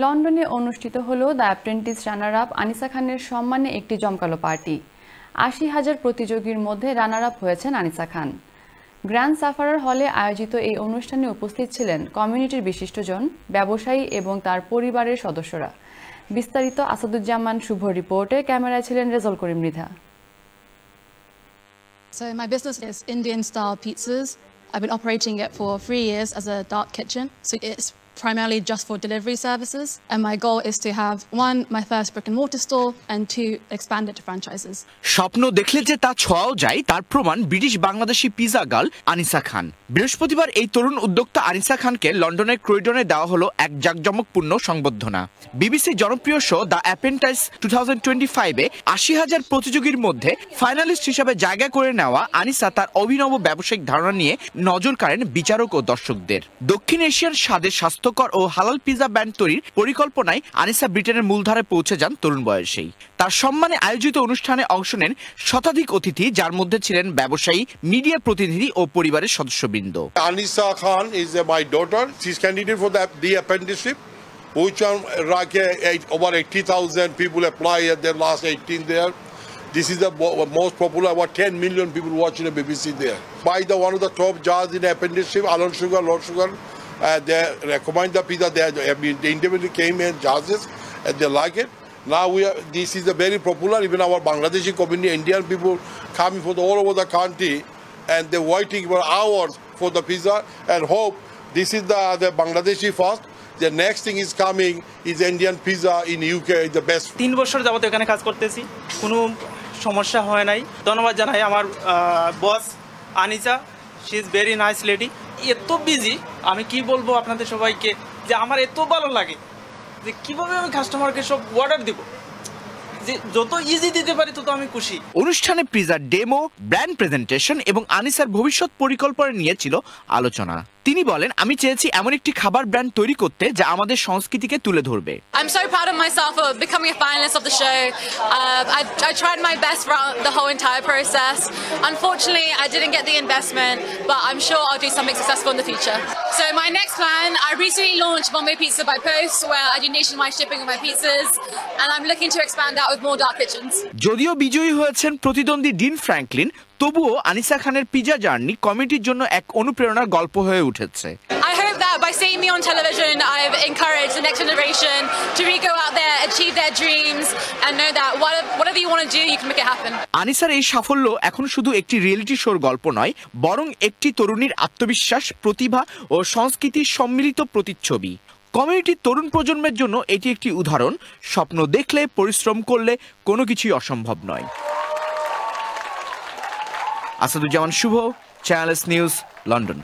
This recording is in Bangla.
লন্ডনে অনুষ্ঠিত হলো the apprentice runner up Anisa খানের সম্মানে একটি জমকালো পার্টি। ৮০,০০০ প্রতিযোগীর মধ্যে রানার আপ হয়েছেন আনিসা খান। গ্র্যান্ড সাফারার হলে আয়োজিত এই অনুষ্ঠানে উপস্থিত ছিলেন কমিউনিটির বিশিষ্টজন, ব্যবসায়ী এবং তার পরিবারের সদস্যরা। বিস্তারিত আসাদুজ্জামান শুভ রিপোর্টে, ক্যামেরায় ছিলেন রেজল করিম Mridha. So my business is Indian style pizzas. I've been operating it for 3 years as a dark kitchen. So it's primarily just for delivery services. And my goal is to have 1, my first brick and mortar store, and 2, expand it to franchises. স্বপ্ন দেখলে যে তা ছোঁয়াও যায় তার প্রমাণ British Bangladeshi pizza girl Anisa Khan. বৃহস্পতিবার এই তরুণ উদ্যোক্তা আনিসা খানকে লন্ডনের ক্রয়ডনে দেওয়া হলো এক জাঁকজমকপূর্ণ সংবর্ধনা। বিবিসি জনপ্রিয় শো দ্য অ্যাপ্রেন্টিস 2025-এ ৮০,০০০ প্রতিযোগীর মধ্যে ফাইনালিস্ট হিসেবে জায়গা করে নেওয়া আনিসা তার অভিনব ব্যবসায়িক ধারণা নিয়ে নজর কাড়েন বিচারক ও দর্শকদের। দক্ষিণ এশিয়ার স্বাদে স্বাস্থ্যকর ও হালাল পিজা ব্র্যান্ড তৈরির পরিকল্পনায় আনিসা ব্রিটেনের মূলধারায় পৌঁছে যান তরুণ বয়সেই। তার সম্মানে আয়োজিত অনুষ্ঠানে অংশ নেন শতাধিক অতিথি, যার মধ্যে ছিলেন ব্যবসায়ী, মিডিয়া প্রতিনিধি ও পরিবারের সদস্যবৃন্দ। Anisa Khan is my daughter. She's candidate for the apprenticeship, which over 80,000 people apply at their last 18 there. This is the most popular, about 10 million people watching the BBC there. By one of the top judges in the apprenticeship, Alan Sugar, Lord Sugar, they recommend the pizza. They individually came in judges and they like it. Now this is a very popular, even our Bangladeshi community, Indian people coming from all over the country, and they're waiting for hours for the pizza and hope this is the Bangladeshi first. The next thing is coming is Indian pizza in UK, the best. 3 বছর যাবত এখানে কাজ করতেছি, কোনো সমস্যা হয় নাই। ধন্যবাদ জানাই আমার boss Anisa, she is very nice lady. এত বিজি, আমি কি বলবো আপনাদের সবাইকে, যে আমার এত ভালো লাগে যে কিভাবে আমি কাস্টমারকে সব অর্ডার দিব, যে যত ইজি দিতে পারি তত আমি খুশি। অনুষ্ঠানে পিজার ডেমো, ব্র্যান্ড প্রেজেন্টেশন এবং আনিসার ভবিষ্যৎ পরিকল্পনা নিয়ে ছিল আলোচনা। তিনি বলেন, আমি চেয়েছি এমন একটি খাবার ব্র্যান্ড তৈরি করতে যা আমাদের সংস্কৃতিকে তুলে ধরবে। I'm so proud of myself for becoming a finalist of the show. I tried my best throughout the whole entire process. Unfortunately, I didn't get the investment, but I'm sure I'll do something successful in the future. So my next plan, I recently launched Bombay Pizza by Post, where I do nationwide shipping of my pizzas, and I'm looking to expand that with more dark kitchens. যদিও বিজয়ী হয়েছেন প্রতিদ্বন্দ্বী ডিন ফ্র্যাঙ্কলিন, তবুও আনিসা খানের পিজা জার্নি কমিটির জন্য এক অনুপ্রেরণার গল্প হয়ে উঠেছে। I hope that by seeing me on television, I've encouraged the next generation to really go out there, achieve their dreams, and know that whatever you want to do, you can make it happen. আনিসার এই সাফল্য এখন শুধু একটি রিয়েলিটি শোর গল্প নয়, বরং একটি তরুণীর আত্মবিশ্বাস, প্রতিভা ও সংস্কৃতির সম্মিলিত প্রতিচ্ছবি। কমিউনিটির তরুণ প্রজন্মের জন্য এটি একটি উদাহরণ, স্বপ্ন দেখলে, পরিশ্রম করলে কোনো কিছুই অসম্ভব নয়। আসাদুজ্জামান শুভ, চ্যানেল এস নিউজ, লন্ডন।